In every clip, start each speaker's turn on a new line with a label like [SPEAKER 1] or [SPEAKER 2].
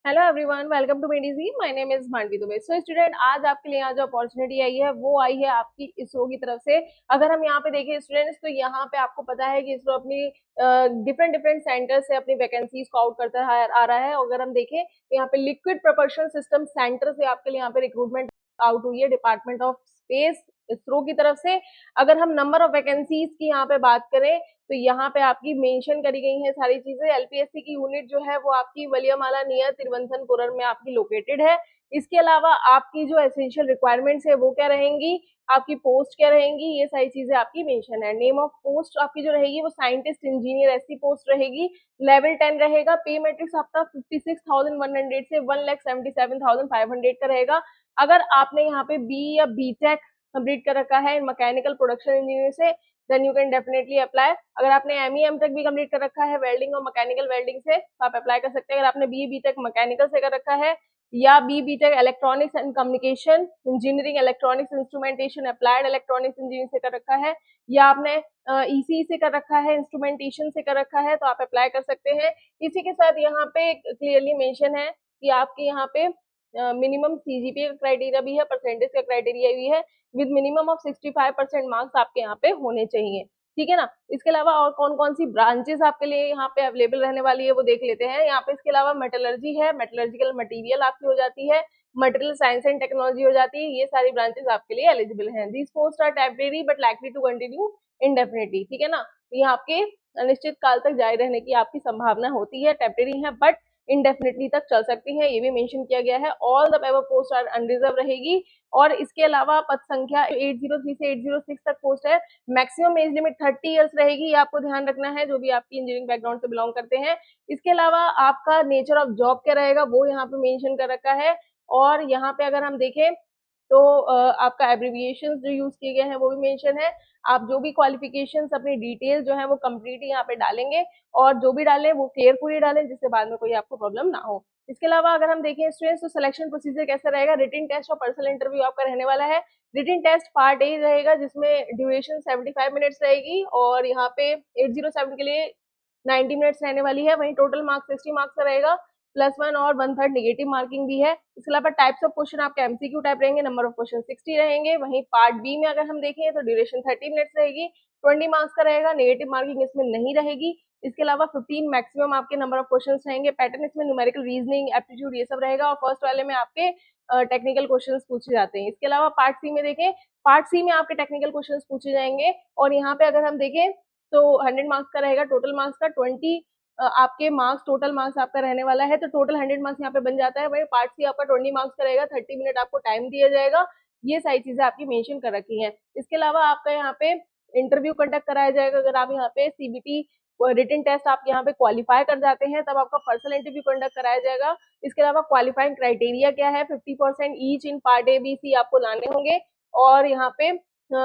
[SPEAKER 1] Hello everyone, welcome to मेडीजी। My name is Mandavi Dubey. So student, आज आपके लिए यहाँ जो अपॉर्चुनिटी आई है वो आई है आपकी इसरो की तरफ से। अगर हम यहाँ पे देखें स्टूडेंट्स, तो यहाँ पे आपको पता है कि इसरो अपनी डिफरेंट डिफरेंट सेंटर से अपनी वैकेंसीज को आउट करता आ रहा है। अगर हम देखें तो यहाँ पे लिक्विड प्रोपल्शन सिस्टम सेंटर से आपके लिए यहाँ पे रिक्रूटमेंट आउट हुई है डिपार्टमेंट ऑफ स्पेस इसरो की तरफ से। अगर हम नंबर ऑफ वैकेंसीज की यहाँ पे बात करें तो यहाँ पे आपकी मेंशन करी गई है सारी चीजें। एलपीएससी की यूनिट जो है वो आपकी वलियामाला नियर तिरुवनंतपुरम में आपकी लोकेटेड है। इसके अलावा आपकी जो एसेंशियल रिक्वायरमेंट्स है वो क्या रहेंगी, आपकी पोस्ट क्या रहेंगी, ये सारी चीजें आपकी मेंशन है। नेम ऑफ पोस्ट आपकी जो रहेगी वो साइंटिस्ट इंजीनियर ऐसी पोस्ट रहेगी। लेवल 10 रहेगा। पे मैट्रिक्स आपका 56,100 से 1,77,500 का रहेगा। अगर आपने यहाँ पे बी या बीटेक कंप्लीट कर रखा है मैकेनिकल प्रोडक्शन इंजीनियर से, then you can definitely apply. अगर आपने एमई एम टेक भी कंप्लीट कर रखा है वेल्डिंग और मैकेनिकल वेल्डिंग से तो आप अप्लाई कर सकते हैं। अगर आपने बी टेक मैकेनिकल से कर रखा है या B tech electronics and communication engineering, electronics instrumentation applied electronics engineering से कर रखा है, या आपने ईसी से कर रखा है, इंस्ट्रूमेंटेशन से कर रखा है, तो आप अप्लाई कर सकते हैं। इसी के साथ यहाँ पे क्लियरली मेंशन है कि आपके यहाँ पे मिनिमम सीजीपीए का क्राइटेरिया भी है, परसेंटेज का क्राइटेरिया भी है। विद मिनिमम ऑफ 65% मार्क्स आपके यहाँ पे होने चाहिए। ठीक है ना। इसके अलावा और कौन कौन सी ब्रांचेस आपके लिए यहाँ पे अवेलेबल रहने वाली है वो देख लेते हैं। यहाँ पे इसके अलावा मेटलर्जी है, मेटलर्जिकल मटेरियल आपकी हो जाती है, मटेरियल साइंस एंड टेक्नोलॉजी हो जाती है। ये सारी ब्रांचेस आपके लिए एलिजिबल हैं। These post are temporary but likely to continue indefinitely. ठीक है ना। ये आपके अनिश्चित काल तक जारी रहने की आपकी संभावना होती है, टेम्परेरी है बट इंडेफिनिटली तक चल सकती है, ये भी मेंशन किया गया है। All the above post are unreserved रहेगी। और इसके अलावा पद संख्या 803 से 806 तक पोस्ट है। मैक्सिमम एज लिमिट 30 इयर्स रहेगी, ये आपको ध्यान रखना है जो भी आपकी इंजीनियरिंग बैकग्राउंड से बिलोंग करते हैं। इसके अलावा आपका नेचर ऑफ जॉब क्या रहेगा वो यहाँ पे मेंशन कर रखा है। और यहाँ पे अगर हम देखें तो आपका एब्रिविएशंस जो यूज किए गए हैं वो भी मेंशन है। आप जो भी क्वालिफिकेशंस अपनी डिटेल जो है वो कंप्लीट यहाँ पे डालेंगे, और जो भी डालें वो केयरफुली डालें जिससे बाद में कोई आपको प्रॉब्लम ना हो। इसके अलावा अगर हम देखें स्टूडेंट्स, तो सिलेक्शन प्रोसीजर कैसा रहेगा। रिटन टेस्ट और पर्सनल इंटरव्यू आपका रहने वाला है। रिटन टेस्ट पार्ट ए रहेगा जिसमें ड्यूरेशन 75 मिनट्स रहेगी, और यहाँ पे 807 के लिए 90 मिनट्स रहने वाली है। वहीं टोटल मार्क्स 60 मार्क्स का रहेगा, +1 और 1/3 नेगेटिव मार्किंग भी है। इसके अलावा टाइप्स ऑफ क्वेश्चन आपके एमसीक्यू टाइप रहेंगे, नंबर ऑफ क्वेश्चन 60 रहेंगे। वहीं पार्ट बी में अगर हम देखें तो ड्यूरेशन 30 मिनट्स रहेगी, 20 मार्क्स का रहेगा, नेगेटिव मार्किंग इसमें नहीं रहेगी। इसके अलावा 15 मैक्सिमम आपके नंबर ऑफ क्वेश्चंस रहेंगे। पैटर्न इसमें न्यूमेरिकल रीजनिंग एप्टीट्यूड ये सब रहेगा, और फर्स्ट वाले में आपके टेक्निकल क्वेश्चंस पूछे जाते हैं। इसके अलावा पार्ट सी में देखें, पार्ट सी में आपके टेक्निकल क्वेश्चंस पूछे जाएंगे, और यहाँ पे अगर हम देखें तो 100 मार्क्स का रहेगा। टोटल मार्क्स का 20 आपके मार्क्स, टोटल मार्क्स आपका रहने वाला है, तो टोटल 100 मार्क्स यहाँ पे बन जाता है। वही पार्ट सी आपका 20 मार्क्स का रहेगा, 30 मिनट आपको टाइम दिया जाएगा। ये सारी चीजें आपकी मेंशन कर रखी हैं। इसके अलावा आपका यहाँ पे इंटरव्यू कंडक्ट कराया जाएगा। अगर आप यहाँ पे सीबीटी रिटन टेस्ट आप यहाँ पे क्वालिफाई कर जाते हैं तब आपका पर्सनल इंटरव्यू कंडक्ट कराया जाएगा। इसके अलावा क्वालिफाइंग क्राइटेरिया क्या है, 50% each in part A B C आपको लाने होंगे, और यहाँ पे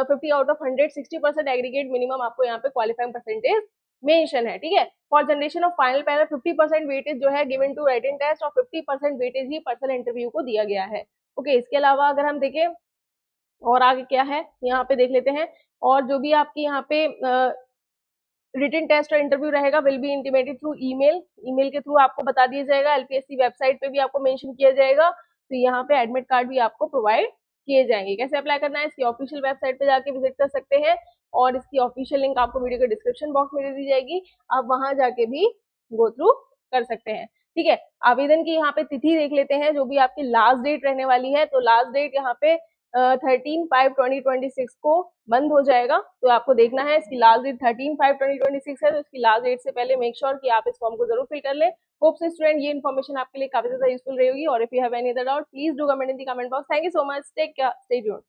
[SPEAKER 1] 50 आउट ऑफ 100 60% एग्रीगेट मिनिमम आपको यहाँ पे क्वालिफाइंग परसेंटेज मेंशन है। ठीक है। For generation of final panel 50% weightage जो है गिवन टू रिटन टेस्ट, और 50% वेटेज ही पर्सनल इंटरव्यू को दिया गया है। ओके। इसके अलावा अगर हम देखें और आगे क्या है यहाँ पे देख लेते हैं। और जो भी आपकी यहाँ पे रिटन टेस्ट और इंटरव्यू रहेगा will be intimated through email. Email के थ्रू आपको बता दिया जाएगा। एलपीएससी वेबसाइट पे भी आपको मेंशन किया जाएगा। तो यहाँ पे एडमिट कार्ड भी आपको प्रोवाइड किए जाएंगे। कैसे अप्लाई करना है, इसकी ऑफिशियल वेबसाइट पे जाके विजिट कर सकते हैं, और इसकी ऑफिशियल लिंक आपको वीडियो के डिस्क्रिप्शन बॉक्स में दे दी जाएगी, आप वहां जाके भी गो थ्रू कर सकते हैं। ठीक है। आवेदन की यहाँ पे तिथि देख लेते हैं, जो भी आपकी लास्ट डेट रहने वाली है। तो लास्ट डेट यहाँ पे 13/5/2026 को बंद हो जाएगा। तो आपको देखना है इसकी लास्ट डेट 13/5/2026 है, तो इसकी लास्ट डेट से पहले मेक श्योर कि आप इस फॉर्म को जरूर फिल कर लें। होप सो स्टूडेंट ये इन्फॉर्मेशन आपके लिए काफी ज्यादा यूजफुल रहेगी, और if you have any other doubt please do comment in the comment box. Thank you so much, take care, stay tuned.